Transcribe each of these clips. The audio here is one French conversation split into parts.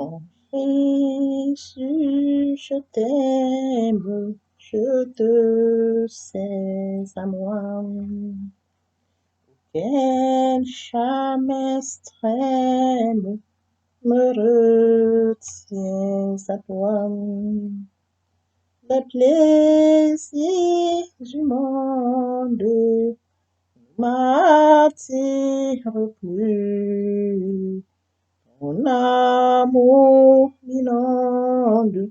Oh, Jésus, je t'aime, je te sais à moi. Quel charme extrême me retient à toi. Les plaisirs du monde m'attirent plus. Mon amour m'inonde.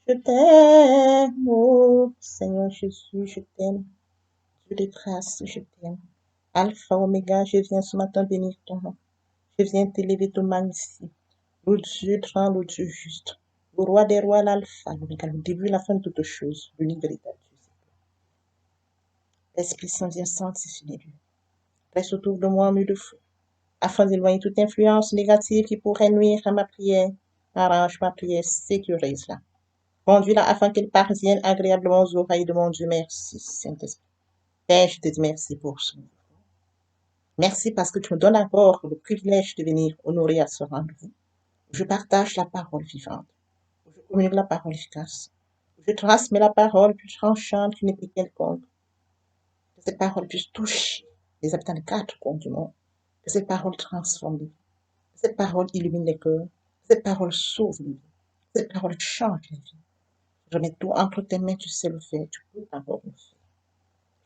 Je t'aime, oh Seigneur Jésus, je t'aime. Dieu de grâce, je t'aime. Alpha, Oméga, je viens ce matin bénir ton nom. Je viens t'élever, te magnifier. Le Dieu grand, le Dieu juste. Le roi des rois, l'alpha, l'oméga, le début et la fin de toutes choses. L'unique véritable Dieu. L'Esprit Saint vient sanctifier les lieux. Reste autour de moi en mur de feu, afin d'éloigner toute influence négative qui pourrait nuire à ma prière. Arrange ma prière, sécurise-la. Conduis-la afin qu'elle parvienne agréablement aux oreilles de mon Dieu. Merci, Saint-Esprit. Père, je te dis merci pour ce moment. Merci parce que tu me donnes encore le privilège de venir honorer à ce rendez-vous. Je partage la parole vivante. Je communique la parole efficace. Je transmets la parole plus tranchante qu'une épée quelconque. Que cette parole puisse toucher les habitants des quatre coins du monde. Que cette parole transforme les vies. Que cette parole illumine les cœurs. Que cette parole sauve les vies. Que cette parole change les vies. Je mets tout entre tes mains, tu sais le faire. Tu peux encore le faire.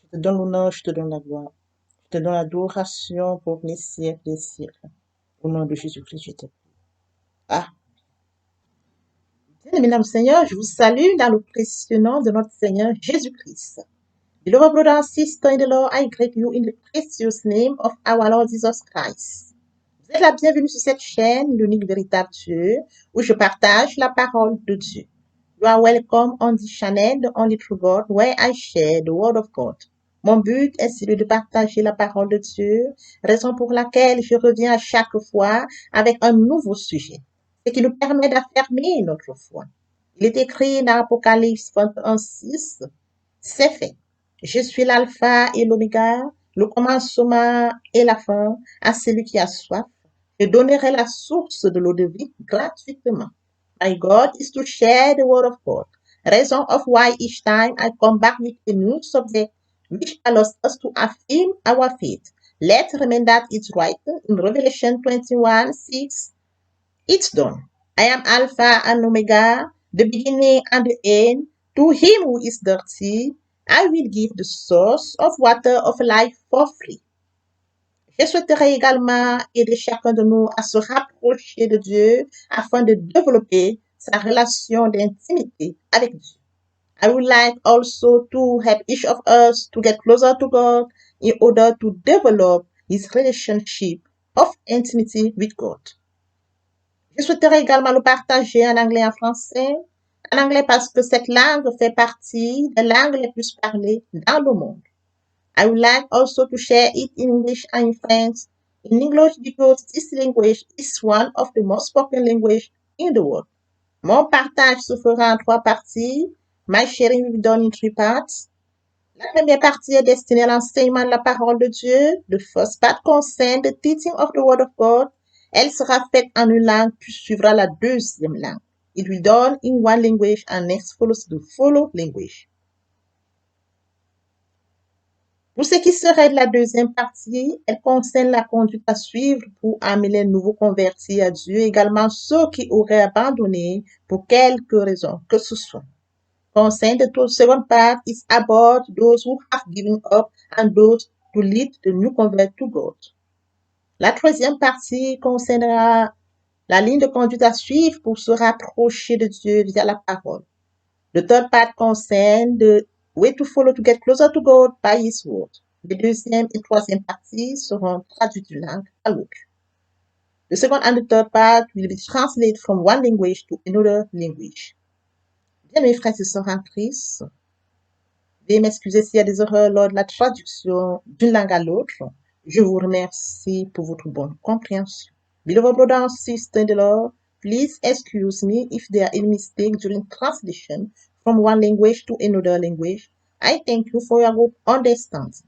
Je te donne l'honneur, je te donne la gloire. Je te donne l'adoration pour les siècles des siècles. Au nom de Jésus-Christ, je te prie. Ah, bien, mesdames, Seigneur, je vous salue dans le précieux nom de notre Seigneur Jésus-Christ. Beloved brother and sister in the Lord, I greet you in the precious name of our Lord Jesus Christ. Vous êtes la bienvenue sur cette chaîne, l'unique véritable Dieu, où je partage la parole de Dieu. You are welcome on this channel, the only true God, where I share the word of God. Mon but est celui de partager la parole de Dieu, raison pour laquelle je reviens à chaque fois avec un nouveau sujet, ce qui nous permet d'affirmer notre foi. Il est écrit dans Apocalypse 21:6, c'est fait. Je suis l'alpha et l'oméga, le commencement et la fin. À celui qui a soif, je donnerai la source de l'eau de vie gratuitement. My God is to share the word of God. Reason of why each time I come back with a new subject which allows us to affirm our faith. Let's remember that it's right in Revelation 21:6. It's done. I am Alpha and Omega, the beginning and the end. To him who is thirsty, I will give the source of water of life for free. Je souhaiterais également aider chacun de nous à se rapprocher de Dieu afin de développer sa relation d'intimité avec Dieu. I would like also to help each of us to get closer to God in order to develop his relationship of intimacy with God. Je souhaiterais également le partager en anglais et en français. En anglais parce que cette langue fait partie des langues les plus parlées dans le monde. I would like also to share it in English and in French. In English because this language is one of the most spoken language in the world. Mon partage se fera en 3 parties. My sharing will be done in 3 parts. La première partie est destinée à l'enseignement de la parole de Dieu. The first part concerns the teaching of the word of God. Elle sera faite en une langue, puis suivra la deuxième langue. It will be done in one language and next follows the follow language. Pour ce qui serait de la deuxième partie, elle concerne la conduite à suivre pour amener les nouveaux convertis à Dieu, également ceux qui auraient abandonné pour quelque raison que ce soit. Concern the second part is about those who have given up and those to lead the new convert to God. La troisième partie concernera la ligne de conduite à suivre pour se rapprocher de Dieu via la parole. The third part concerns the way to follow to get closer to God by His word. Les deuxième et troisième parties seront traduites d'une langue à l'autre. The second and the third part will be translated from one language to another language. Bien, mes frères et sœurs en Christ, veuillez m'excuser s'il y a des erreurs lors de la traduction d'une langue à l'autre. Je vous remercie pour votre bonne compréhension. Beloved brothers and sisters in the Lord, please excuse me if there are any mistakes during translation from one language to another language. I thank you for your good understanding.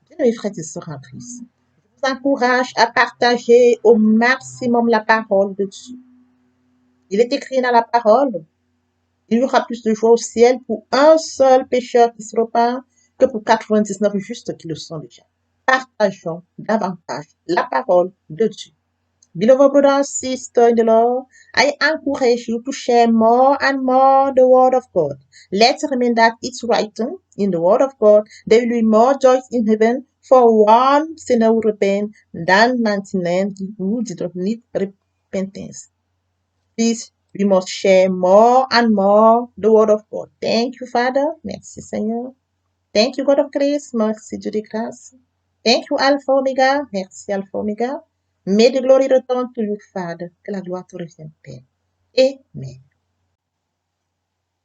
Bien, mes frères et sœurs en Christ, je vous encourage à partager au maximum la parole de Dieu. Il est écrit dans la parole, il y aura plus de joie au ciel pour un seul pécheur qui se repent que pour 99 justes qui le sont déjà. Partageons davantage la parole de Dieu. Beloved brothers and sisters in the Lord, I encourage you to share more and more the Word of God. Let's remember that it's written in the Word of God, there will be more joy in heaven for one sinner who repent than 99 who did not need repentance. Please, we must share more and more the Word of God. Thank you, Father. Merci, Seigneur. Thank you, God of grace. Merci, Dieu de grâce. Thank you, Alpha Omega. Merci, Alpha Omega. May the glory return to you, Father. Que la gloire te revienne, Père. Amen.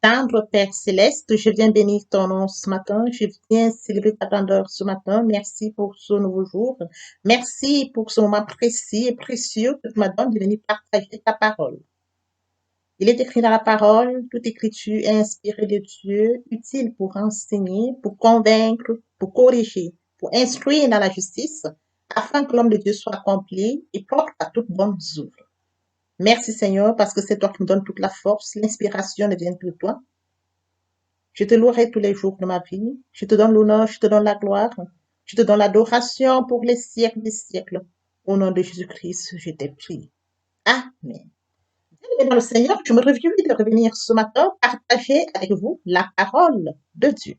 Tendre Père céleste, je viens bénir ton nom ce matin. Je viens célébrer ta grandeur ce matin. Merci pour ce nouveau jour. Merci pour ce moment précis et précieux que tu m'as donné de venir partager ta parole. Il est écrit dans la parole, toute écriture est inspirée de Dieu, utile pour enseigner, pour convaincre, pour corriger, pour instruire dans la justice, afin que l'homme de Dieu soit accompli et propre à toute bonne œuvre. Merci Seigneur, parce que c'est toi qui me donnes toute la force, l'inspiration ne vient que de toi. Je te louerai tous les jours de ma vie. Je te donne l'honneur, je te donne la gloire. Je te donne l'adoration pour les siècles des siècles. Au nom de Jésus-Christ, je t'ai prié. Amen. Bien, dans le Seigneur, je me réjouis de revenir ce matin partager avec vous la parole de Dieu.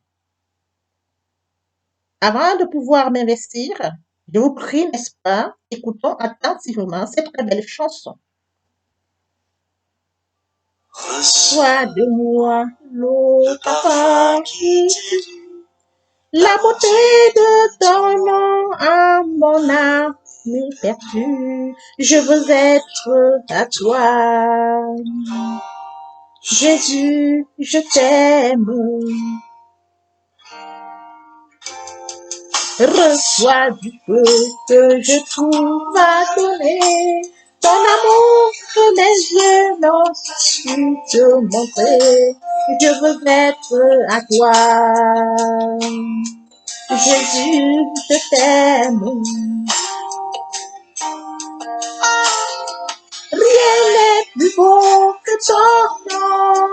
Avant de pouvoir m'investir, je vous prie, n'est-ce pas, écoutons attentivement cette très belle chanson. Reçois de moi l'eau parfum qui t'est la beauté de ton nom à mon âme perdue. Je veux être à toi. Jésus, je t'aime. Reçois du peu que je trouve à donner. Ton amour que mes yeux n'ont su te montrer. Je veux être à toi. Jésus, je t'aime. Rien n'est plus beau que ton nom.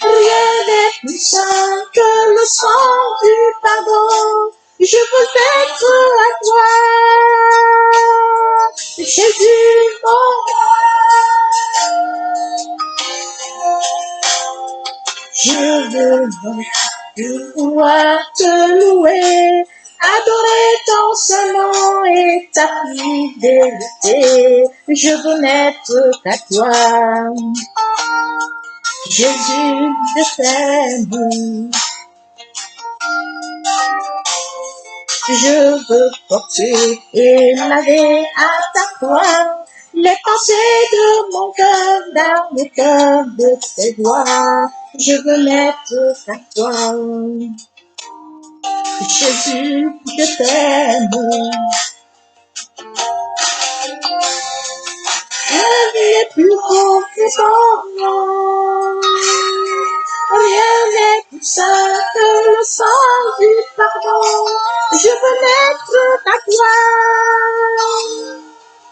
Rien n'est plus saint que le sang du pardon. Je veux être à toi. Jésus, mon roi. Je veux pouvoir te louer, adorer ton seul nom et ta fidélité. Je veux n'être qu'à toi. Jésus, je t'aime. Je veux porter et laver à ta croix les pensées de mon cœur dans le cœur de tes doigts. Je veux n'être qu'à toi. Jésus, je t'aime. Rien n'est plus beau que ton nom. Rien n'est plus saint que le sang du pardon. Je veux n'être à toi.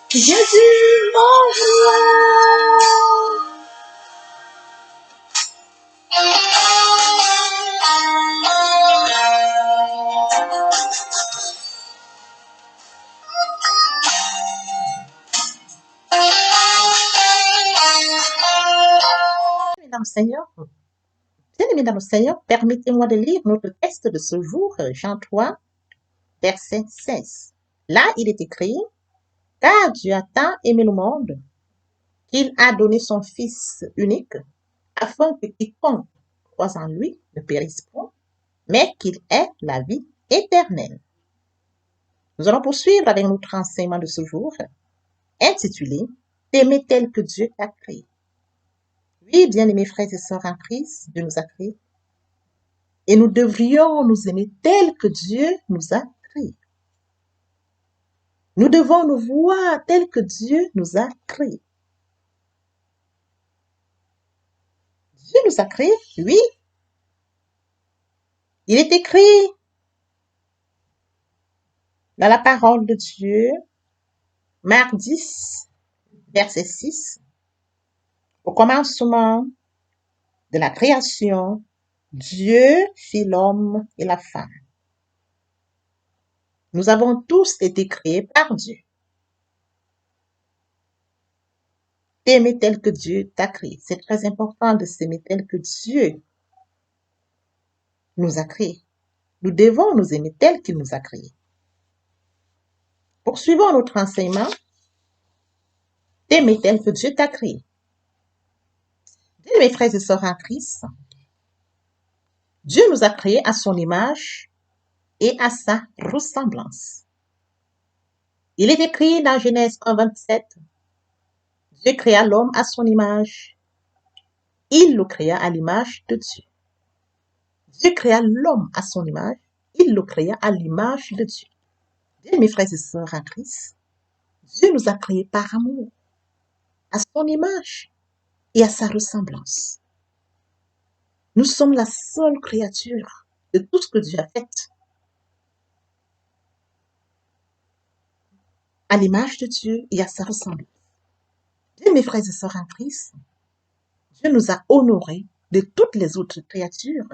Jésus, mon roi. Dans le Seigneur, bien-aimés dans le Seigneur, permettez-moi de lire notre texte de ce jour, Jean 3, verset 16. Là, il est écrit, car Dieu a tant aimé le monde qu'il a donné son Fils unique, afin que quiconque croise en lui ne périsse point, mais qu'il ait la vie éternelle. Nous allons poursuivre avec notre enseignement de ce jour, intitulé « T'aimer tel que Dieu t'a créé ». Oui, bien-aimés frères et sœurs en Christ, Dieu nous a créés. Et nous devrions nous aimer tel que Dieu nous a créés. Nous devons nous voir tel que Dieu nous a créés. Dieu nous a créés, oui. Il est écrit dans la parole de Dieu, Marc 10, verset 6. Au commencement de la création, Dieu fit l'homme et la femme. Nous avons tous été créés par Dieu. T'aimer tel que Dieu t'a créé. C'est très important de s'aimer tel que Dieu nous a créés. Nous devons nous aimer tel qu'il nous a créés. Poursuivons notre enseignement. T'aimer tel que Dieu t'a créé. Bien, mes frères et sœurs en Christ, Dieu nous a créés à son image et à sa ressemblance. Il est écrit dans Genèse 1:27, Dieu créa l'homme à son image. Il le créa à l'image de Dieu. Dieu créa l'homme à son image. Il le créa à l'image de Dieu. Bien, mes frères et sœurs en Christ, Dieu nous a créés par amour, à son image et à sa ressemblance. Nous sommes la seule créature de tout ce que Dieu a fait. À l'image de Dieu et à sa ressemblance. Bien, mes frères et sœurs en Christ, Dieu nous a honorés de toutes les autres créatures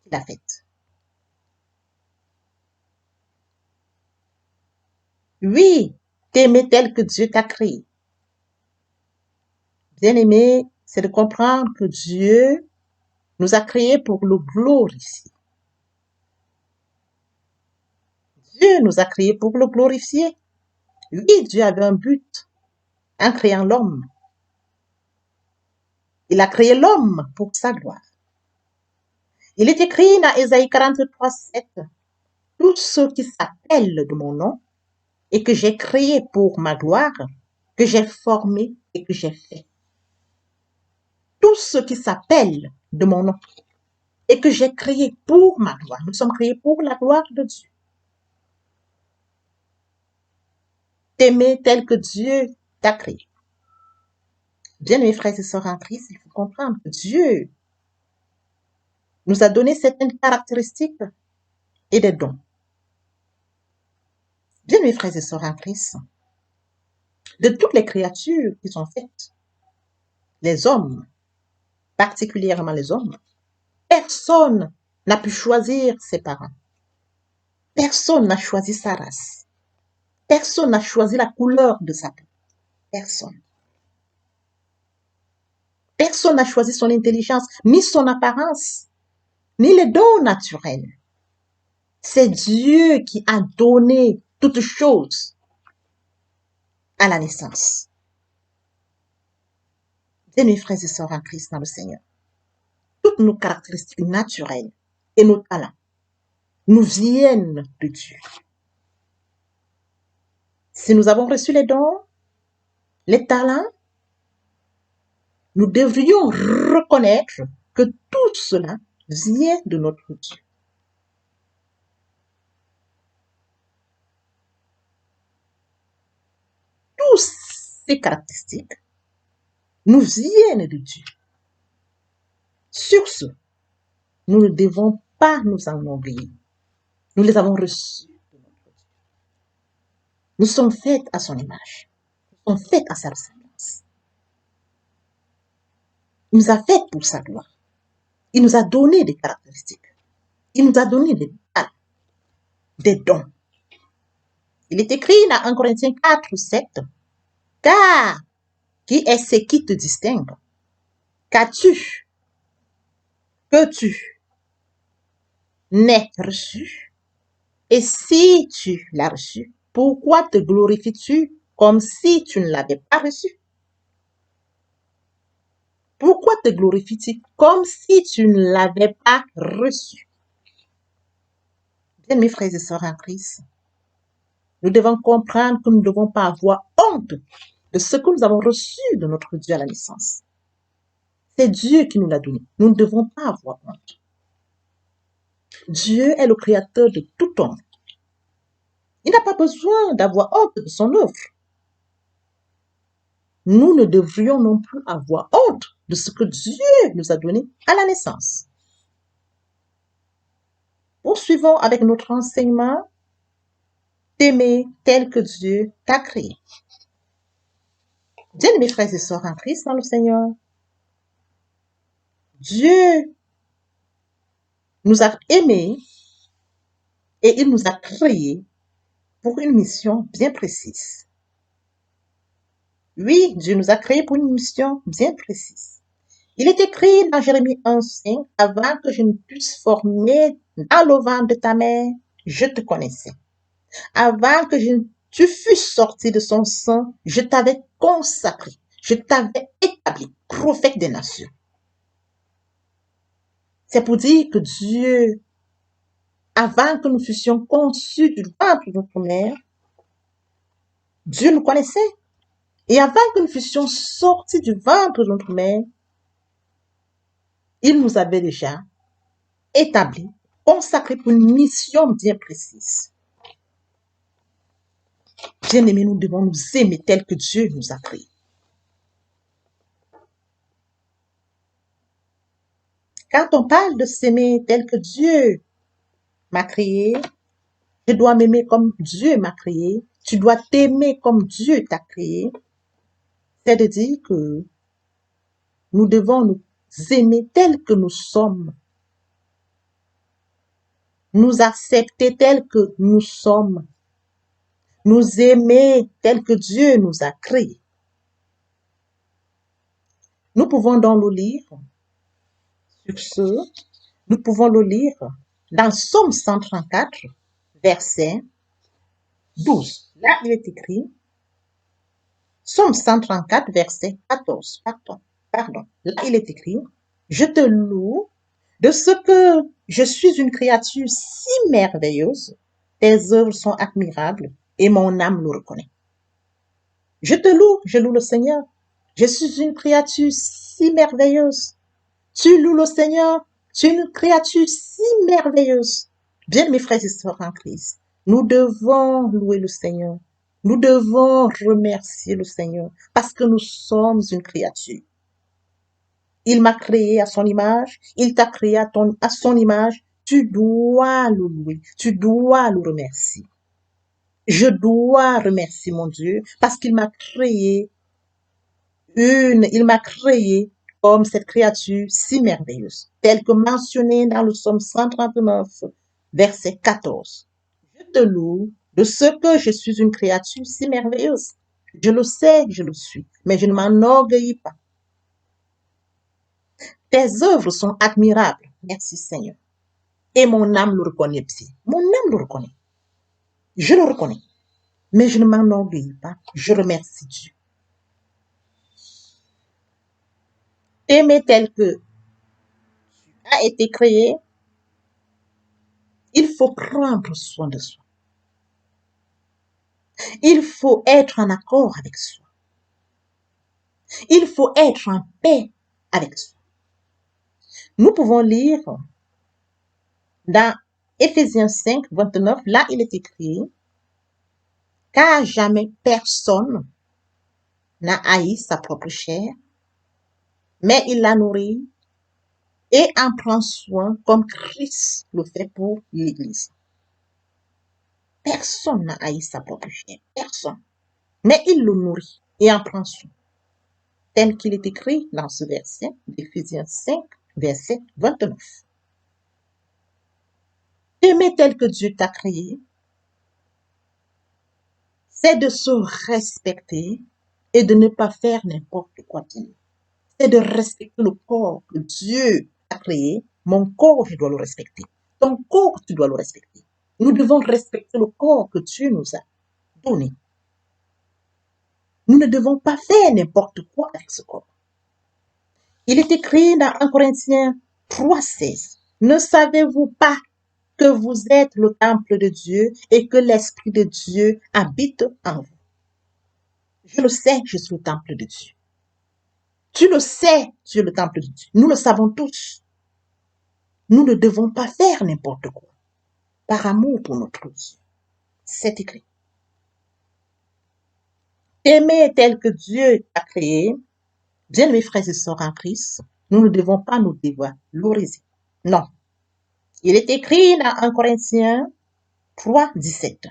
qu'il a faites. Oui, t'aimer tel que Dieu t'a créé. Bien-aimé, c'est de comprendre que Dieu nous a créés pour le glorifier. Dieu nous a créés pour le glorifier. Oui, Dieu avait un but en créant l'homme. Il a créé l'homme pour sa gloire. Il est écrit dans Ésaïe 43:7, tous ceux qui s'appellent de mon nom et que j'ai créé pour ma gloire, que j'ai formé et que j'ai fait. Tous ceux qui s'appellent de mon nom et que j'ai créé pour ma gloire. Nous sommes créés pour la gloire de Dieu. T'aimer tel que Dieu t'a créé. Bien, mes frères et sœurs en Christ, il faut comprendre que Dieu nous a donné certaines caractéristiques et des dons. Bien, mes frères et sœurs en Christ, de toutes les créatures qui sont faites, les hommes, particulièrement les hommes, personne n'a pu choisir ses parents. Personne n'a choisi sa race. Personne n'a choisi la couleur de sa peau. Personne. Personne n'a choisi son intelligence, ni son apparence, ni les dons naturels. C'est Dieu qui a donné toutes choses à la naissance. Bien, mes frères et sœurs en Christ dans le Seigneur, toutes nos caractéristiques naturelles et nos talents nous viennent de Dieu. Si nous avons reçu les dons, les talents, nous devrions reconnaître que tout cela vient de notre Dieu. Toutes ces caractéristiques nous viennent de Dieu. Sur ce, nous ne devons pas nous enorgueillir. Nous les avons reçus de notre Dieu. Nous sommes faits à son image. Nous sommes faits à sa ressemblance. Il nous a faits pour sa gloire. Il nous a donné des caractéristiques. Il nous a donné des talents, des dons. Il est écrit dans 1 Corinthiens 4:7, car qui est ce qui te distingue? Qu'as-tu que tu n'aies reçu? Et si tu l'as reçu, pourquoi te glorifies-tu comme si tu ne l'avais pas reçu? Pourquoi te glorifies-tu comme si tu ne l'avais pas reçu? Bien, mes frères et sœurs en Christ, nous devons comprendre que nous ne devons pas avoir honte de ce que nous avons reçu de notre Dieu à la naissance. C'est Dieu qui nous l'a donné. Nous ne devons pas avoir honte. Dieu est le créateur de tout homme. Il n'a pas besoin d'avoir honte de son œuvre. Nous ne devrions non plus avoir honte de ce que Dieu nous a donné à la naissance. Poursuivons avec notre enseignement. T'aimer tel que Dieu t'a créé. Bien, mes frères et sœurs en Christ dans le Seigneur, Dieu nous a aimés et il nous a créés pour une mission bien précise. Oui, Dieu nous a créés pour une mission bien précise. Il est écrit dans Jérémie 1:5, avant que je ne puisse former dans le ventre de ta mère, je te connaissais. Avant que tu fusses sorti de son sang, je t'avais consacré, je t'avais établi prophète des nations. C'est pour dire que Dieu, avant que nous fussions conçus du ventre de notre mère, Dieu nous connaissait. Et avant que nous fussions sortis du ventre de notre mère, il nous avait déjà établis, consacrés pour une mission bien précise. Bien-aimés, nous devons nous aimer tel que Dieu nous a créés. Quand on parle de s'aimer tel que Dieu m'a créé, je dois m'aimer comme Dieu m'a créé, tu dois t'aimer comme Dieu t'a créé, c'est de dire que nous devons nous aimer tels que nous sommes, nous accepter tels que nous sommes, nous aimer tel que Dieu nous a créés. Nous pouvons donc le lire sur ce, nous pouvons le lire dans Somme 134, verset 12. Là, il est écrit, Somme 134, verset 14. Pardon. Là, il est écrit, je te loue de ce que je suis une créature si merveilleuse, tes œuvres sont admirables et mon âme le reconnaît. Je te loue, je loue le Seigneur. Je suis une créature si merveilleuse. Tu loues le Seigneur, tu es une créature si merveilleuse. Bien, mes frères et sœurs en Christ, nous devons louer le Seigneur. Nous devons remercier le Seigneur parce que nous sommes une créature. Il m'a créé à son image, il t'a créé à son image. Tu dois le louer, tu dois le remercier. Je dois remercier mon Dieu parce qu'il m'a créé il m'a créé comme cette créature si merveilleuse, telle que mentionnée dans le psaume 139, verset 14. Je te loue de ce que je suis une créature si merveilleuse. Je le sais, je le suis, mais je ne m'enorgueillis pas. Tes œuvres sont admirables. Merci Seigneur. Et mon âme le reconnaît aussi. Mon âme le reconnaît. Je le reconnais. Mais je ne m'enorgueillis pas. Je remercie Dieu. Aimer tel que tu as été créé, il faut prendre soin de soi. Il faut être en accord avec soi. Il faut être en paix avec soi. Nous pouvons lire dans Éphésiens 5, 29, là il est écrit, car jamais personne n'a haï sa propre chair, mais il la nourrit et en prend soin comme Christ le fait pour l'Église. Personne n'a haï sa propre chair, personne, mais il le nourrit et en prend soin. Tel qu'il est écrit dans ce verset d'Éphésiens 5, verset 29. Aimer tel que Dieu t'a créé, c'est de se respecter et de ne pas faire n'importe quoi. C'est de respecter le corps que Dieu a créé. Mon corps, je dois le respecter. Ton corps, tu dois le respecter. Nous devons respecter le corps que Dieu nous a donné. Nous ne devons pas faire n'importe quoi avec ce corps. Il est écrit dans 1 Corinthiens 3,16. Ne savez-vous pas que vous êtes le temple de Dieu et que l'Esprit de Dieu habite en vous? Je le sais, je suis le temple de Dieu. Tu le sais, tu es le temple de Dieu. Nous le savons tous. Nous ne devons pas faire n'importe quoi par amour pour notre Dieu. C'est écrit. Aimer tel que Dieu a créé, bien mes frères et sœurs en Christ, nous ne devons pas nous dévaloriser. Non. Il est écrit dans 1 Corinthiens 3, 17.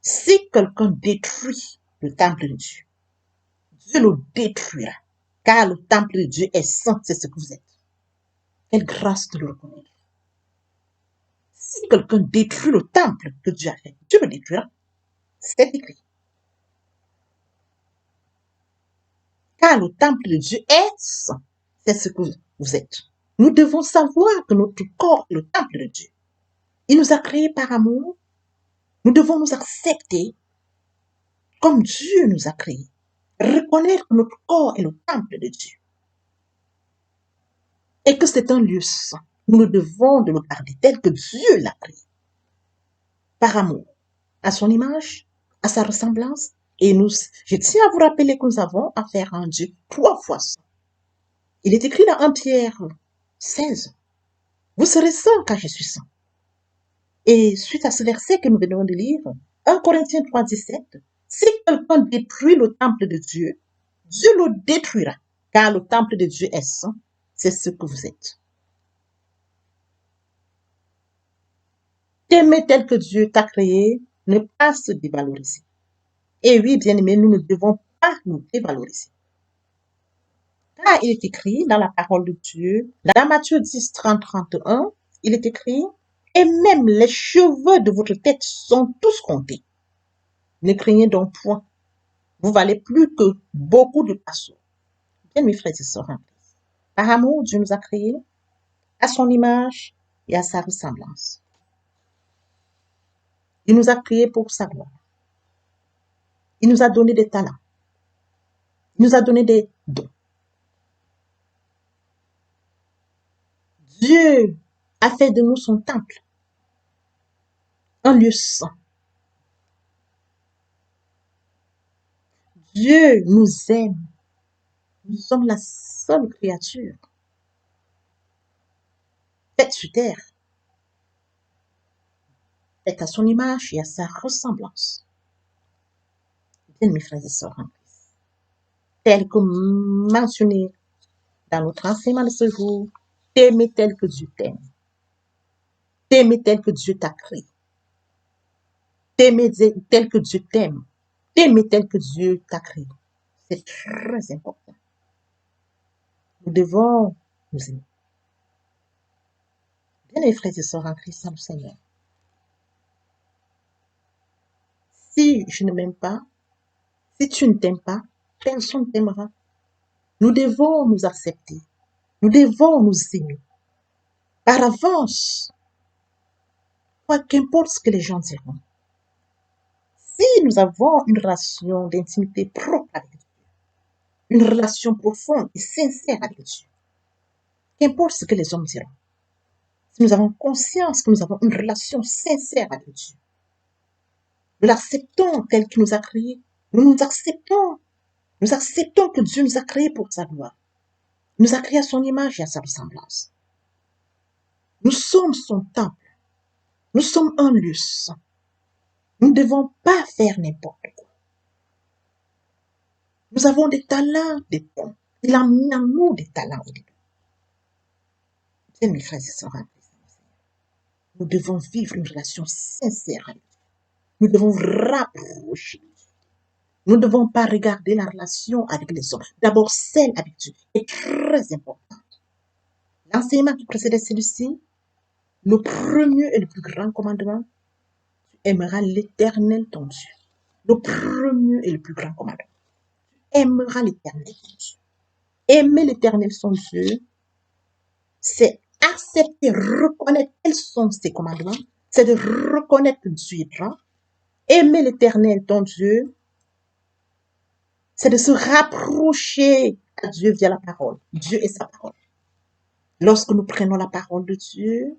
Si quelqu'un détruit le temple de Dieu, Dieu le détruira, car le temple de Dieu est saint, c'est ce que vous êtes. Quelle grâce de le reconnaître. Si quelqu'un détruit le temple que Dieu a fait, Dieu le détruira. C'est écrit. Car le temple de Dieu est saint. C'est ce que vous êtes. Nous devons savoir que notre corps est le temple de Dieu. Il nous a créés par amour. Nous devons nous accepter comme Dieu nous a créés. Reconnaître que notre corps est le temple de Dieu. Et que c'est un lieu saint. Nous devons de le garder tel que Dieu l'a créé. Par amour. À son image, à sa ressemblance. Et je tiens à vous rappeler que nous avons affaire à un Dieu 3 fois saint. Il est écrit dans 1 Pierre 16. Vous serez saints car je suis saint. Et suite à ce verset que nous venons de lire, 1 Corinthiens 3, 17, si quelqu'un détruit le temple de Dieu, Dieu le détruira, car le temple de Dieu est saint, c'est ce que vous êtes. T'aimer tel que Dieu t'a créé, ne pas se dévaloriser. Et oui, bien aimé, nous ne devons pas nous dévaloriser. Car il est écrit dans la parole de Dieu, dans Matthieu 10, 30, 31, il est écrit, et même les cheveux de votre tête sont tous comptés. Ne craignez donc point. Vous valez plus que beaucoup de passeurs. Bien, mes frères et sœurs, par amour, Dieu nous a créés à son image et à sa ressemblance. Il nous a créés pour sa gloire. Il nous a donné des talents. Il nous a donné des dons. Dieu a fait de nous son temple, un lieu saint. Dieu nous aime. Nous sommes la seule créature faite sur terre, faite à son image et à sa ressemblance. Bien, mes frères et sœurs, tel que mentionné dans notre enseignement de ce jour, t'aimer tel que Dieu t'aime. T'aimer tel que Dieu t'a créé. T'aimer tel que Dieu t'aime. T'aimer tel que Dieu t'a créé. C'est très important. Nous devons nous aimer. Bien, les frères et sœurs en Christ, le Seigneur. Si je ne m'aime pas, si tu ne t'aimes pas, personne ne t'aimera. Nous devons nous accepter. Nous devons nous aimer. Par avance, qu'importe ce que les gens diront. Si nous avons une relation d'intimité propre avec Dieu, une relation profonde et sincère avec Dieu, qu'importe ce que les hommes diront, si nous avons conscience que nous avons une relation sincère avec Dieu, nous l'acceptons tel qu'il nous a créés, nous acceptons que Dieu nous a créés pour sa gloire, il nous a créés à son image et à sa ressemblance. Nous sommes son temple, nous sommes un lieu saint. Nous ne devons pas faire n'importe quoi. Nous avons des talents, des dons. Il a mis en nous des talents et des dons. Bien, mes frères et sœurs, nous devons vivre une relation sincère avec Dieu. Nous devons rapprocher. Nous ne devons pas regarder la relation avec les hommes. D'abord, celle avec Dieu est très importante. L'enseignement qui précédait celui-ci, le premier et le plus grand commandement, tu aimeras l'Éternel ton Dieu. Le premier et le plus grand commandement. Tu aimeras l'Éternel ton Dieu. Aimer l'Éternel son Dieu, c'est accepter, reconnaître quels sont ses commandements, c'est de reconnaître que Dieu est grand. Aimer l'Éternel ton Dieu, c'est de se rapprocher à Dieu via la parole. Dieu est sa parole. Lorsque nous prenons la parole de Dieu,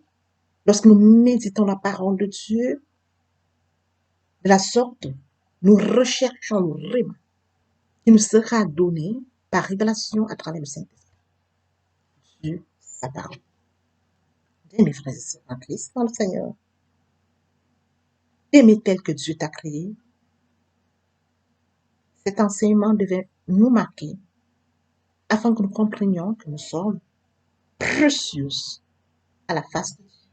lorsque nous méditons la parole de Dieu, de la sorte, nous recherchons le rhéma qui nous sera donné par révélation à travers le Saint-Esprit. Dieu, sa parole. Bien, mes frères et sœurs en Christ, dans le Seigneur, aimer tel que Dieu t'a créé, cet enseignement devait nous marquer afin que nous comprenions que nous sommes précieuses à la face de Dieu.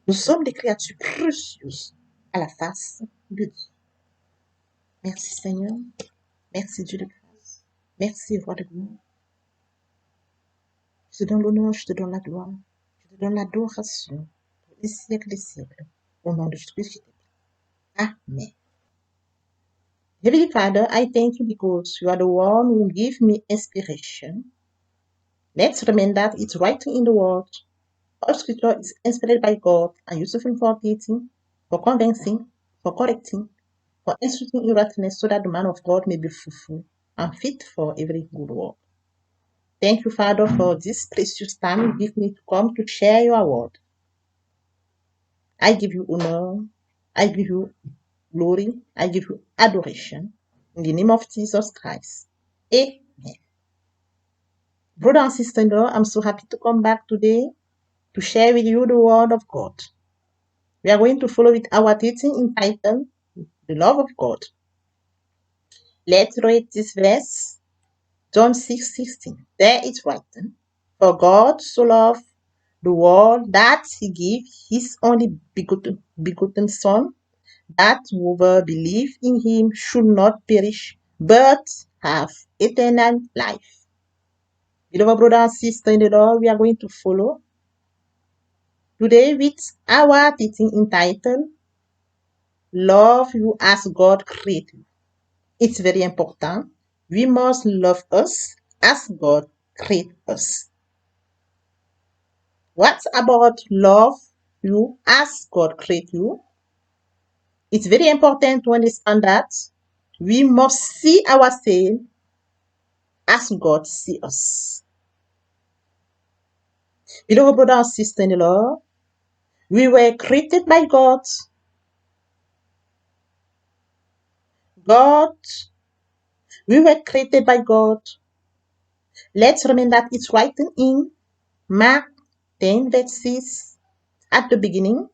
Nous sommes des créatures précieuses à la face de Dieu. Merci Seigneur. Merci Dieu de grâce. Merci Roi de gloire. te donne l'honneur, je te donne la gloire, je te donne l'adoration pour les siècles des siècles. Au nom de Jésus-Christ. Amen. Heavenly Father, I thank you because you are the one who give me inspiration. Let's remember that it's writing in the word. All scripture is inspired by God and useful for teaching, for convincing, for correcting, for instructing in righteousness, so that the man of God may be fruitful and fit for every good work. Thank you, Father, for this precious time you give me to come to share your word. I give you honor, I give you glory, I give you adoration. In the name of Jesus Christ. Amen. Brother and sister-in-law, I'm so happy to come back today to share with you the word of God. We are going to follow with our teaching entitled The Love of God. Let's read this verse, John 6:16. There it's written, For God so loved the world that he gave his only begotten Son, that whoever believe in him should not perish, but have eternal life. Beloved brother and sister in the Lord, we are going to follow today with our teaching entitled Love You as God created you. It's very important. We must love us as God created us. What about love you as God created you? It's very important to understand that we must see ourselves as God sees us. Beloved brother and sister in the Lord, we were created by God. We were created by God. Let's remember that it's written in Mark 10 verses. At the beginning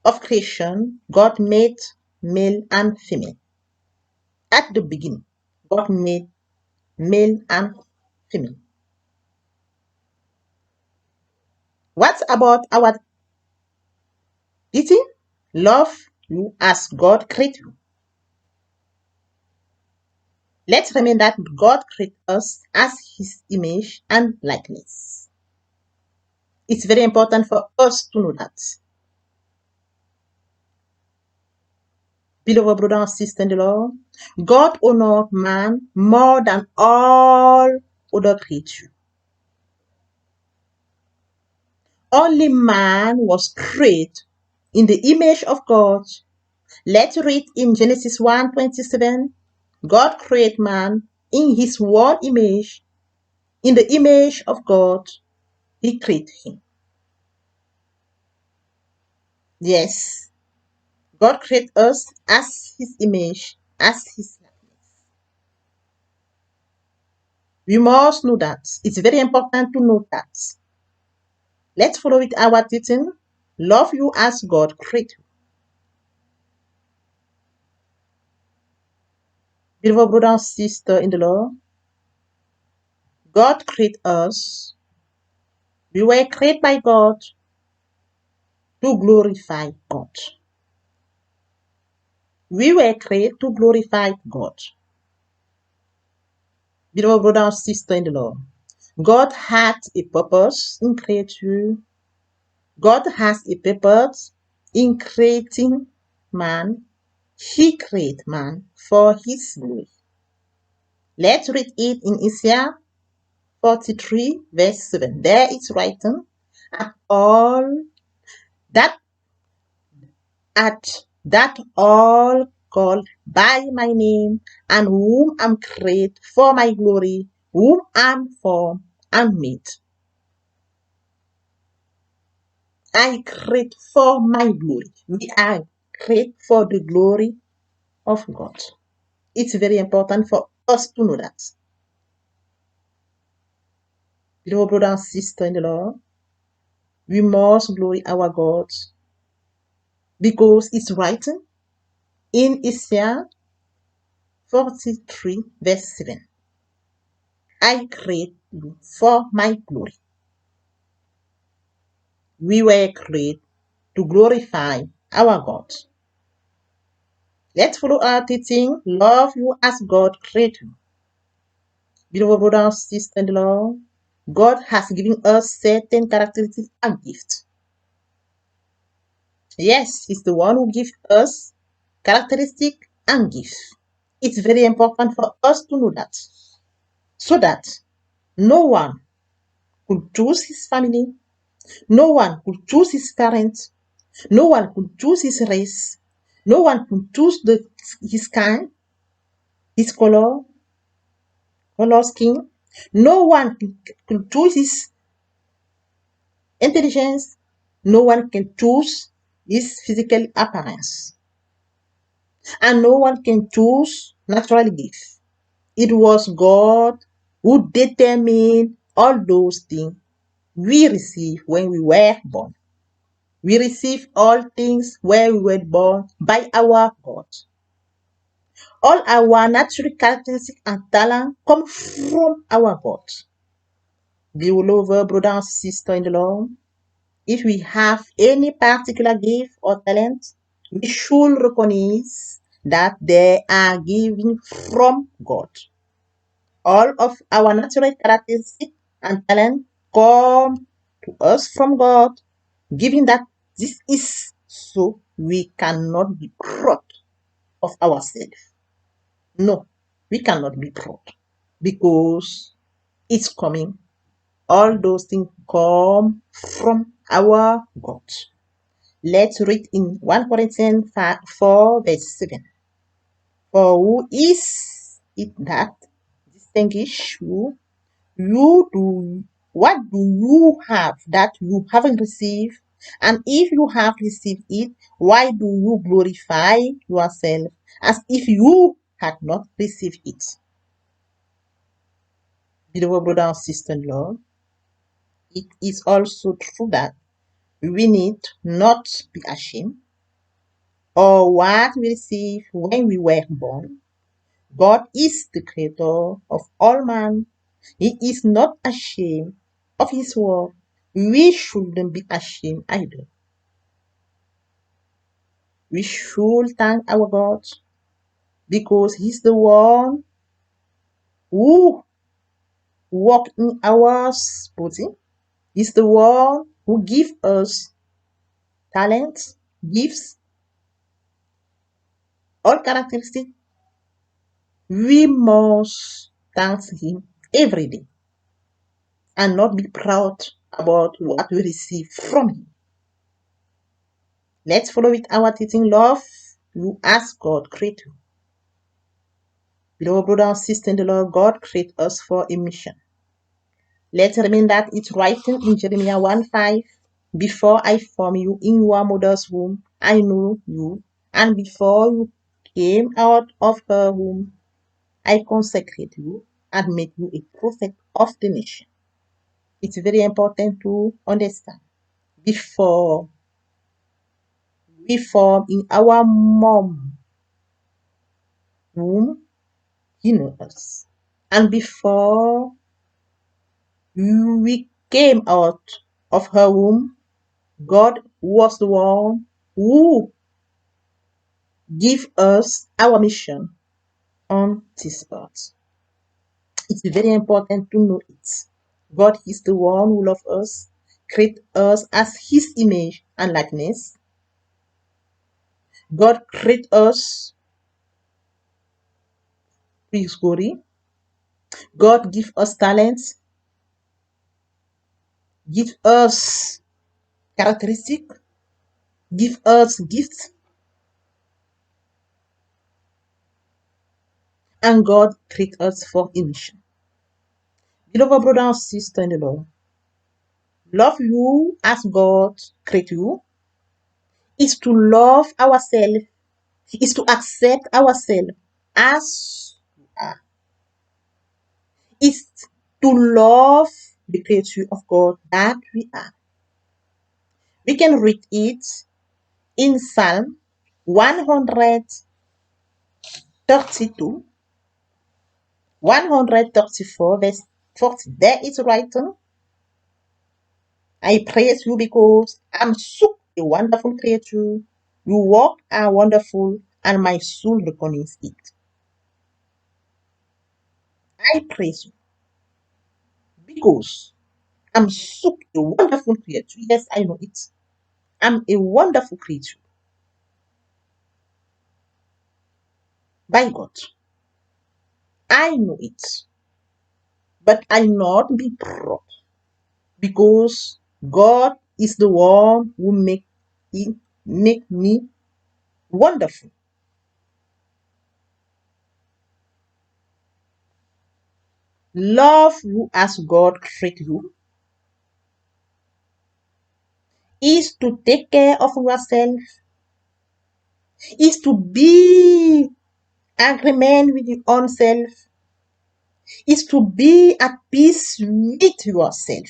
of creation, God made male and female. At the beginning, God made male and female. What about our teaching? Love you as God created you. Let's remember that God created us as his image and likeness. It's very important for us to know that. Beloved brother and sister in the Lord, God honored man more than all other creatures. Only man was created in the image of God. Let's read in Genesis 1:27. God created man in his own image. In the image of God, he created him. Yes, God created us as his image, as his likeness. We must know that. It's very important to know that. Let's follow with our teaching. Love you as God created you. Beloved brother and sister in the Lord, God created us. We were created by God to glorify God. We were created to glorify God. Beloved brother and sister in the Lord, God had a purpose in creating. God has a purpose in creating man. He created man for his glory. Let's read it in Isaiah 43 verse 7. There it's written, at all called by my name, and whom I'm created for my glory, whom I'm formed and made. I create for my glory. We are created for the glory of God. It's very important for us to know that. Beloved brother and sister in the Lord, we must glory our God because it's written in Isaiah 43 verse 7. I create you for my glory. We were created to glorify our God. Let's follow our teaching. Love you as God created you. Beloved brother and sister in the Lord, God has given us certain characteristics and gifts. Yes, He's the one who gives us characteristics and gifts. It's very important for us to know that, so that no one could choose his family, no one could choose his parents, no one could choose his race, no one could choose his kind, his color skin. No one could choose his intelligence. No one can choose his physical appearance. And no one can choose natural gifts. It was God who determined all those things we receive when we were born. We receive all things when we were born by our God. All our natural characteristics and talent come from our God. Beloved brother and sister in the Lord, if we have any particular gift or talent, we should recognize that they are given from God. All of our natural characteristics and talent come to us from God, given that this is so we cannot be proud of ourselves. No, we cannot be proud because it's coming. All those things come from our God. Let's read in 1 Corinthians 4 verse 7. For who is it that distinguish you? You do what do you have that you haven't received? And if you have received it, why do you glorify yourself as if you had not received it? Beloved brother and sister in law, it is also true that we need not be ashamed or what we receive when we were born. God is the creator of all man. He is not ashamed of his word. We shouldn't be ashamed either. We should thank our God because he's the one who worked in our body. He's the one who gives us talents, gifts, all characteristics. We must thank him every day and not be proud about what we receive from him. Let's follow with our teaching. Love you as God created you. Beloved brother and sister in the Lord, God created us for a mission. Let's remember that it's written in Jeremiah 1:5. Before I formed you in your mother's womb, I knew you. And before you came out of her womb, I consecrated you and made you a prophet of the nation. It's very important to understand. Before we form in our mom womb, he knows us. And before we came out of her womb, God was the one who gave us our mission on this earth. It's very important to know it. God is the one who loves us, create us as his image and likeness. God create us to his glory. God give us talents, give us characteristic, give us gifts, and God create us for a mission. Beloved brother and sister in the Lord, love you as God create you is to love ourselves, is to accept ourselves as we are, is to love the creature of God that we are. We can read it in Psalm 132, 134, verse 40. There is written, I praise you because I'm so a wonderful creature. Your work are wonderful, and my soul recognizes it. I praise you because I'm so a wonderful creature. Yes, I know it. I'm a wonderful creature by God. I know it. But I not be proud because God is the one who make me wonderful. Love you as God created you is to take care of yourself, is to be agreement with your own self, is to be at peace with yourself.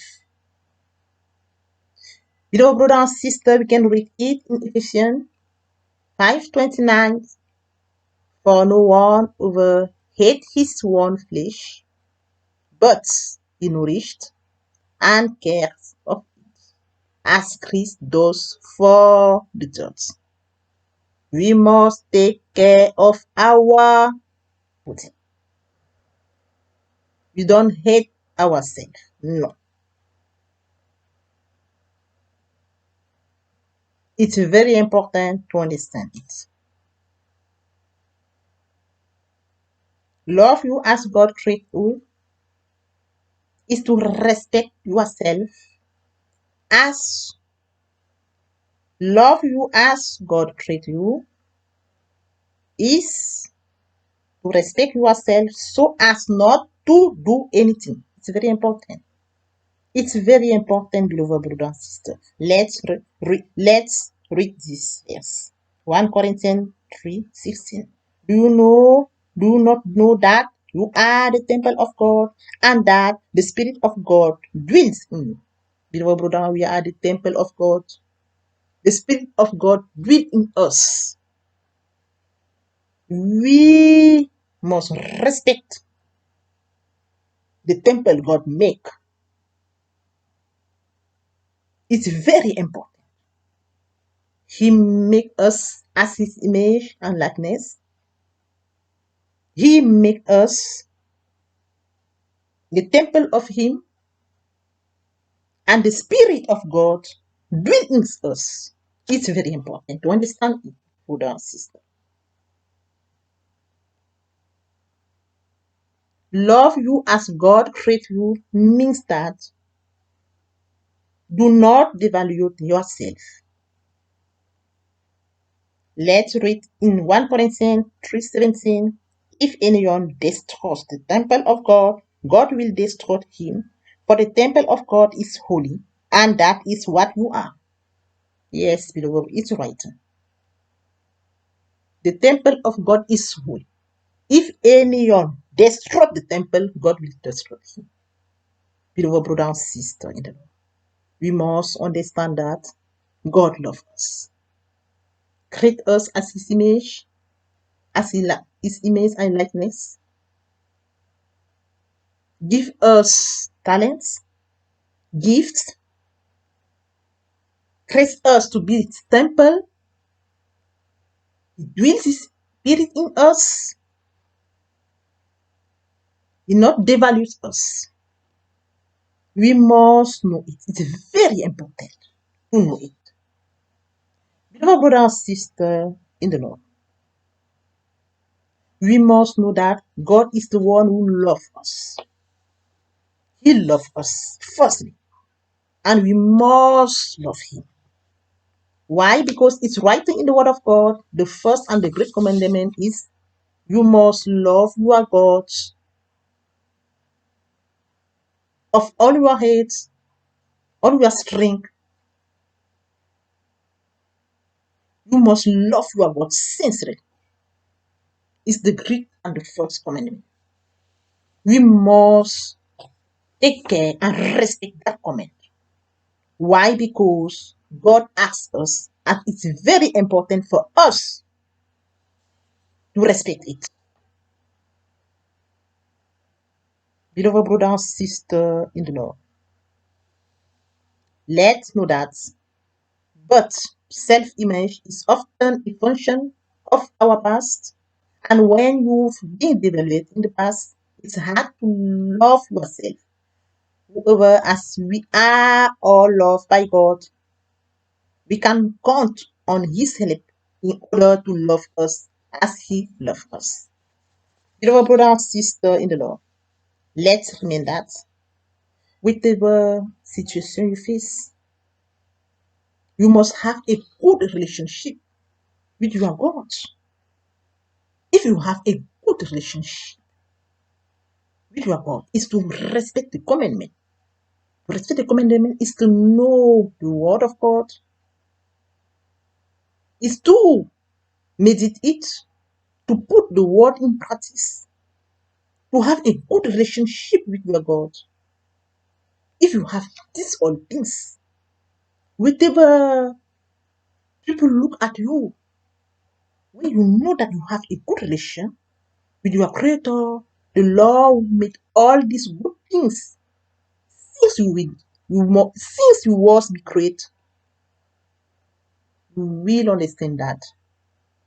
Beloved brother and sister, we can read it in Ephesians 5:29. For no one over hate his own flesh, but he nourished and cares of it, as Christ does for the church. We must take care of our body. We don't hate ourselves. No. It's very important to understand it. Love you as God treats you is to respect yourself as love you as God treats you is to respect yourself so as not to do anything. It's very important. It's very important, beloved brother and sister. Let's read this verse. 1 Corinthians 3:16. Do you not know that you are the temple of God and that the Spirit of God dwells in you? Beloved brother, we are the temple of God. The Spirit of God dwells in us. We must respect the temple God make. It's very important. He make us as his image and likeness. He make us the temple of him, and the Spirit of God dwells in us. It's very important to understand it, brother and sister. Love you as God created you means that do not devalue yourself. Let's read in 1 Corinthians 3:17. If anyone destroys the temple of God, God will destroy him. For the temple of God is holy, and that is what you are. Yes, beloved, it's right. The temple of God is holy. If anyone destroys the temple, God will destroy him. Beloved brother and sister in the Lord, we must understand that God loves us, create us as his image, as his image and likeness, give us talents, gifts, create us to be his temple, he dwells his spirit in us, he not devalues us. We must know it. It's very important to know it. Beloved brother and sister in the Lord, we must know that God is the one who loves us. He loves us firstly, and we must love him. Why? Because it's written in the word of God, the first and the great commandment is you must love your God of all your heart, all your strength. You must love your God sincerely. It's the great and the first commandment. We must take care and respect that command. Why? Because God asks us, and it's very important for us to respect it. Beloved brother and sister in the Lord, let's know that, but self-image is often a function of our past, and when you've been devalued in the past, it's hard to love yourself However, as we are all loved by God, we can count on His help in order to love us as He loves us. Beloved brother and sister in the Lord, let's remember that whatever situation you face, you must have a good relationship with your God. If you have a good relationship with your God, is to respect the commandment. To respect the commandment is to know the word of God, is to meditate it, to put the word in practice, to have a good relationship with your God. If you have these all things, whatever people look at you, when you know that you have a good relation with your Creator, the Lord made all these good things since since you was be created, you will understand that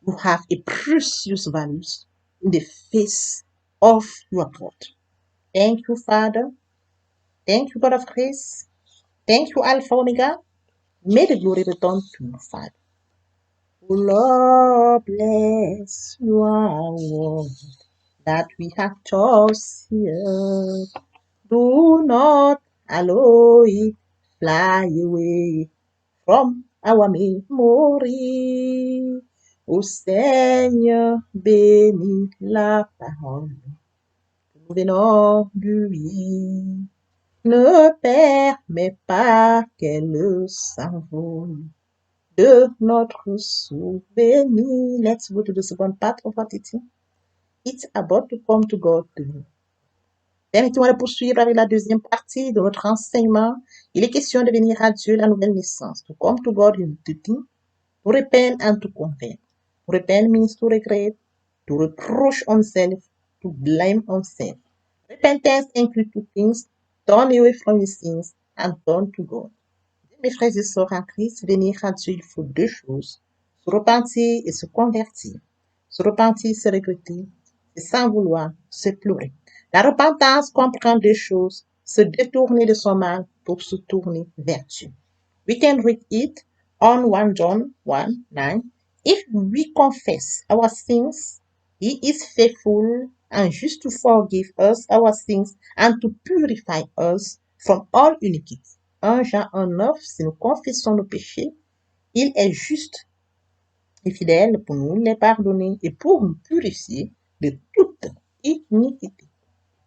you have a precious values in the face of your God. Thank you, Father. Thank you, God of grace. Thank you, Alpha Omega. May the glory return to you, Father. Oh Lord, bless your word that we have taught here. Do not allow it fly away from our memory. Ô Seigneur, bénis la parole que nous venons de lui. Ne permets pas qu'elle s'envole de notre souvenir. Let's go to the second part of our teaching. It's about to come to God. Permettez-moi de poursuivre avec la deuxième partie de notre enseignement. Il est question de venir à Dieu la nouvelle naissance. To come to God in the thing, to repent and to convert. To repent means to regret, to reproach oneself, to blame oneself. Repentance includes two things: turn away from your sins and turn to God. Mes frères et sœurs en Christ, venir à Dieu, il faut deux choses: se repentir et se convertir. Se repentir, c'est regretter, c'est sans vouloir, c'est pleurer. La repentance comprend deux choses: se détourner de son mal pour se tourner vers Dieu. We can read it on 1 John 1:9. If we confess our sins, He is faithful and just to forgive us our sins and to purify us from all iniquity. 1 Jean 1:9, si nous confessons nos péchés, il est juste et fidèle pour nous les pardonner et pour nous purifier de toute iniquité.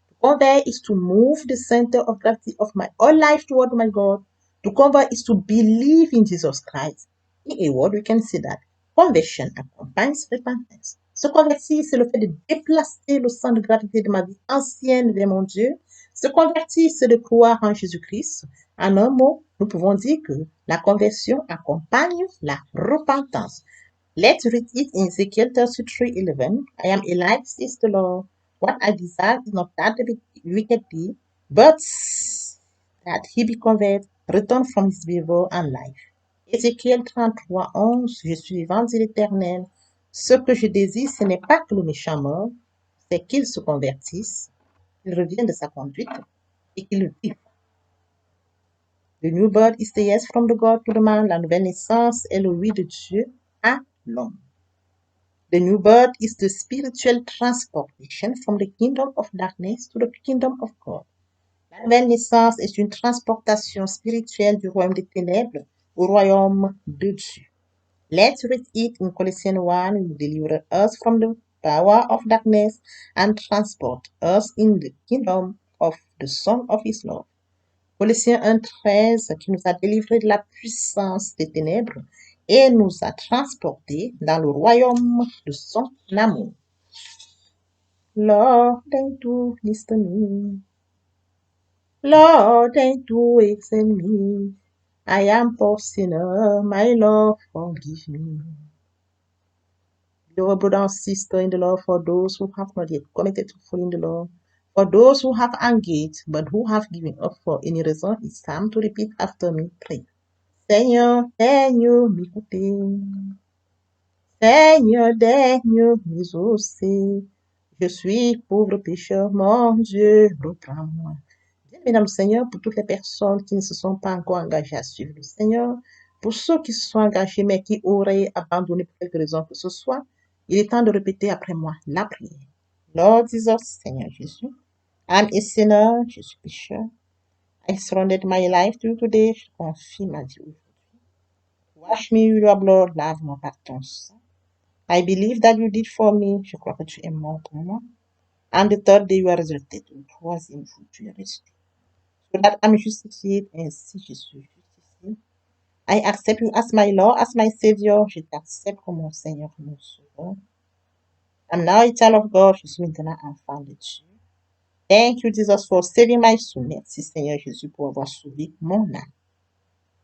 To convert is to move the center of gravity of my whole life toward my God. To convert is to believe in Jesus Christ. In a word, we can say that conversion accompanies repentance. Se convertir, c'est le fait de déplacer le centre de gravité de ma vie ancienne vers mon Dieu. Se convertir, c'est de croire en Jésus-Christ. En un mot, nous pouvons dire que la conversion accompagne la repentance. Let's read it in Ezekiel 33:11. I am alive, says the Lord. What I desire is not that the wicked be, but that he be converted, return from his evil and life. Ézéchiel 33:11. Je suis vivant, dit l'Éternel. Ce que je désire, ce n'est pas que le méchant meure, c'est qu'il se convertisse, qu'il revienne de sa conduite et qu'il vive. The new birth is the yes from the God to the man. La nouvelle naissance est le oui de Dieu à l'homme. The new birth is the spiritual transportation from the kingdom of darkness to the kingdom of God. La nouvelle naissance est une transportation spirituelle du royaume des ténèbres au royaume de Dieu. Let's read it in Colossians 1. He will deliver us from the power of darkness and transport us in the kingdom of the Son of His love. Colossiens 1:13, qui nous a délivrés de la puissance des ténèbres et nous a transportés dans le royaume de son amour. Lord, thank you, listen me. Lord, thank you, extend me. I am poor sinner, my Lord, forgive me. Beloved brother and sister in the Lord, for those who have not yet committed to following the Lord, for those who have engaged but who have given up for any reason, it's time to repeat after me, please. Seigneur, Seigneur, m'écouter. Seigneur, Seigneur, m'exaucer. Je suis pauvre pécheur, mon Dieu, reprends-moi. Mesdames, Seigneur, pour toutes les personnes qui ne se sont pas encore engagées à suivre le Seigneur, pour ceux qui se sont engagés mais qui auraient abandonné pour quelque raison que ce soit, il est temps de répéter après moi la prière. Lord Jesus, Seigneur Jésus, I'm a sinner, je suis pécheur. I surrendered my life to you today, je confie ma vie aujourd'hui. Wash me with your blood, lave-moi par ton sang. I believe that you did for me, je crois que tu es mort pour moi. And the third day you are resurrected, le troisième jour tu es ressuscité. So that I'm justified, ainsi je suis justifié. I accept you as my Lord, as my Savior. Je t'accepte comme mon Seigneur et mon Sauveur. I'm now a child of God. Je suis maintenant enfant de Dieu. Thank you, Jesus, for saving my soul. Merci, Seigneur Jésus, pour avoir sauvé mon âme.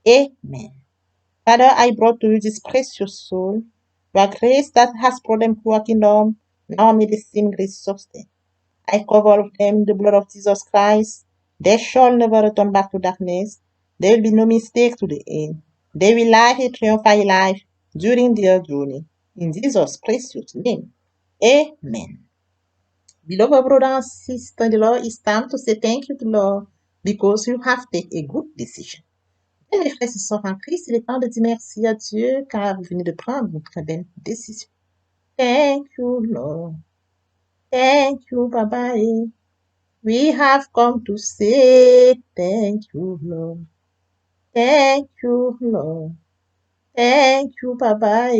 Amen. Father, I brought to you this precious soul. Your grace that has brought them to your kingdom. Now may the same grace sustain. I cover them in the blood of Jesus Christ. They shall never return back to darkness. There will be no mistake to the end. They will live a triumphant life during their journey. In Jesus' precious name. Amen. Beloved brother and sister in the Lord, it's time to say thank you to the Lord because you have taken a good decision. Et mes frères et sœurs en Christ, il est temps de dire merci à Dieu car vous venez de prendre une très belle décision. Thank you, Lord. Thank you, Baba. We have come to say thank you, Lord. Thank you, Lord. Thank you, Baba.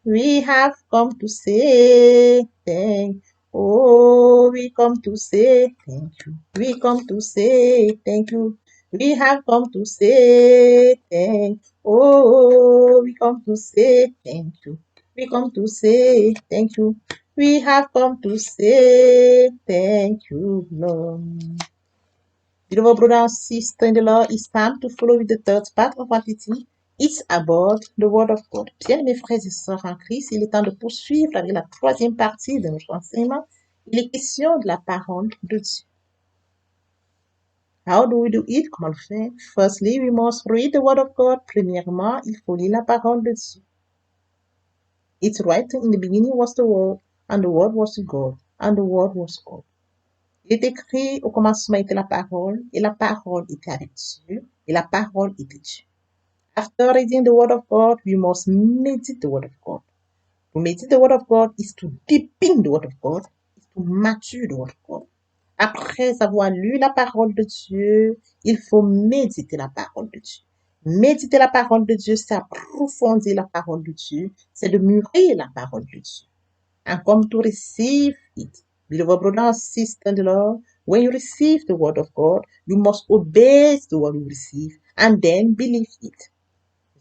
We have come to say thank. Oh, we come to say thank you. We come to say thank you. We have come to say thank. Oh, we come to say thank you. We come to say thank you. We have come to say thank you, Lord. Beloved brother and sister in the Lord, it's time to follow with the third part of our teaching. It's about the Word of God. Bien, mes frères et sœurs en Christ, il est temps de poursuivre avec la troisième partie de notre enseignement. Il est question de la parole de Dieu. How do we do it? Comment le faire? Firstly, we must read the Word of God. Premièrement, il faut lire la parole de Dieu. It's right in the beginning was the Word, and the Word was God, and the Word was God. Il est écrit au commencement était la parole, et la parole était avec Dieu, et la parole était Dieu. After reading the Word of God, we must meditate the Word of God. To meditate the Word of God is to deepen the Word of God, is to mature the Word of God. Après avoir lu la parole de Dieu, il faut méditer la parole de Dieu. Méditer la parole de Dieu, c'est approfondir la parole de Dieu, c'est de mûrir la parole de Dieu. And come to receive it. Beloved brother and sister in the Lord, when you receive the word of God, you must obey the word you receive and then believe it.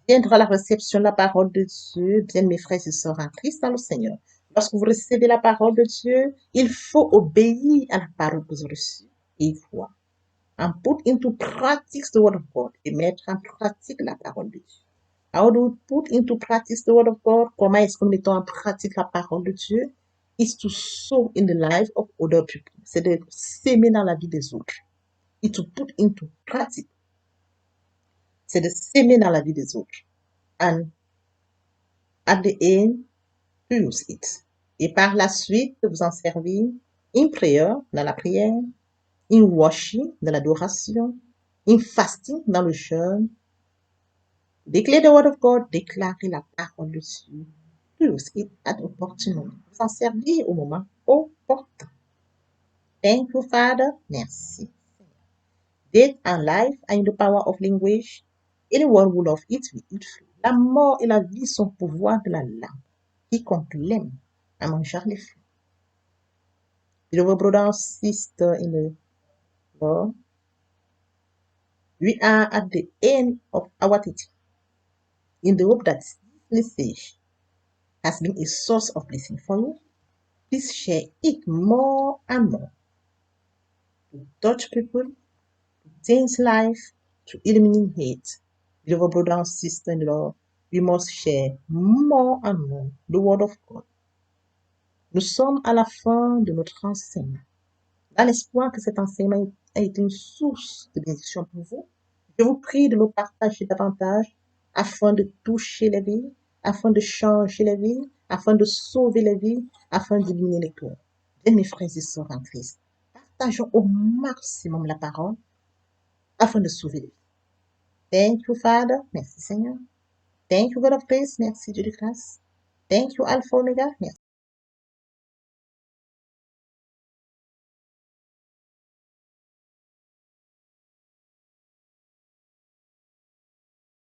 Viendra la réception de la parole de Dieu, bien mes frères et sœurs en Christ dans le Seigneur. Lorsque vous recevez la parole de Dieu, il faut obéir à la parole que vous avez reçue et y croire. And put into practice the word of God et mettre en pratique la parole de Dieu. How do we put into practice the word of God? Comment est-ce que nous mettons en pratique la parole de Dieu? Is to sow in the life of other people. C'est de s'aimer dans la vie des autres. It's to put into practice. C'est de s'aimer dans la vie des autres. And at the end, to use it. Et par la suite, de vous en servir in prayer, dans la prière, in worship, dans l'adoration, in fasting, dans le jeûne. Declare the word of God, déclarer la parole de Dieu. To use it at opportune moment. Vous en servir au moment opportun. Thank you, Father. Merci. Death and life are in the power of language. Anyone who loves it will eat fruit. La mort et la vie sont au pouvoir de la langue. Quiconque l'aime à manger les fruits. Beloved brother and sister in the Lord, we are at the end of our teaching. In the hope that this message has been a source of blessing for you, please share it more and more to touch people, to change life, to eliminate hate. Beloved brother and sister in the Lord, we must share more and more the word of God. Nous sommes à la fin de notre enseignement. Dans l'espoir que cet enseignement a été une source de bénédiction pour vous, je vous prie de le partager davantage afin de toucher les vies, afin de changer les vies, afin de sauver les vies, afin d'éliminer les cœurs. Bien mes frères et sœurs en Christ, partageons au maximum la parole afin de sauver des vies. Thank you, Father. Merci, Seigneur. Thank you, God of grace. Merci, Dieu de grâce. Thank you, Alpha Omega. Merci.